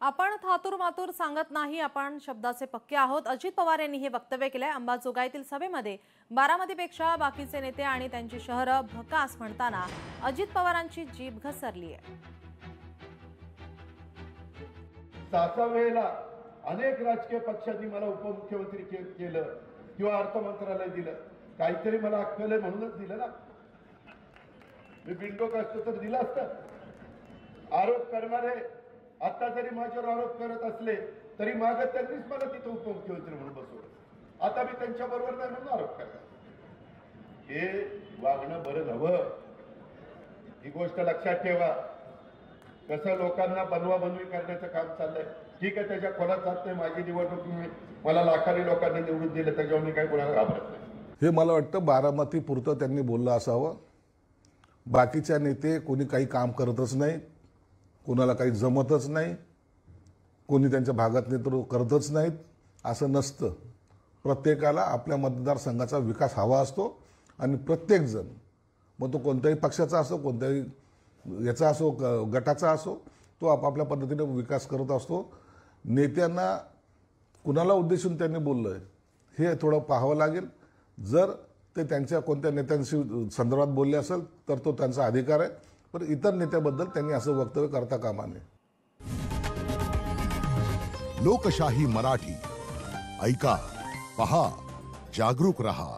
आपण थातूर मातूर सांगत नाही, आपण शब्दाचे पक्के आहोत। अजित पवार यांनी हे वक्तव्य केले अंबाजोगाईतील सभेमध्ये। बारामतीपेक्षा बाकीचे नेते आणि त्यांची शहरं भकास म्हणताना अजित पवारांची जीभ घसरली आहे। सासावेला अनेक राजकीय पक्षांनी मला उपमुख्यमंत्री केलं किंवा अर्थ मंत्रालय दिलं, काहीतरी मला अक्कल आहे म्हणूनच दिलं ना। मी बिंडोक असतो तर दिलं असतं। आरोप करणारे आता जरी माझ्यावर आरोप करत असले तरी मागे त्यांनीच मला तिथं उपमुख्यमंत्री म्हणून बसवलं। आता मी त्यांच्या बरोबर नाही म्हणून आरोप करणार। हे वागणं बरं नव्हतं, ही गोष्ट लक्षात ठेवा। कसं लोकांना बनवाबनवी करण्याचं काम चाललंय। ठीक आहे, त्याच्या खोलात जात नाही। माझी निवडणूक मला लाखांनी लोकांनी निवडून दिलं, त्याच्यावर मी काही कोणाला घाबरत नाही। हे मला वाटतं बारामती पुरतं त्यांनी बोललं असावं। बाकीच्या नेते कोणी काही काम करतच नाही, कोणाला काही जमतच नाही, कोणी त्यांच्या भागात नेतृत्व करतच नाहीत असं नसतं। प्रत्येकाला आपल्या मतदारसंघाचा विकास हवा असतो आणि प्रत्येक जण, मग तो कोणत्याही पक्षाचा असो, कोणत्याही याचा असो, गटाचा असो, तो आपापल्या पद्धतीने विकास करत असतो। नेत्यांना कुणाला उद्देशून त्यांनी बोललंय हे थोडं पाहावं लागेल। जर ते त्यांच्या कोणत्या नेत्यांशी संदर्भात बोलले असेल तर तो त्यांचा अधिकार आहे, पण इतर नेत्याबद्दल त्यांनी असं वक्तव्य करता कामा नये। लोकशाही मराठी ऐका, पहा, जागरूक रहा।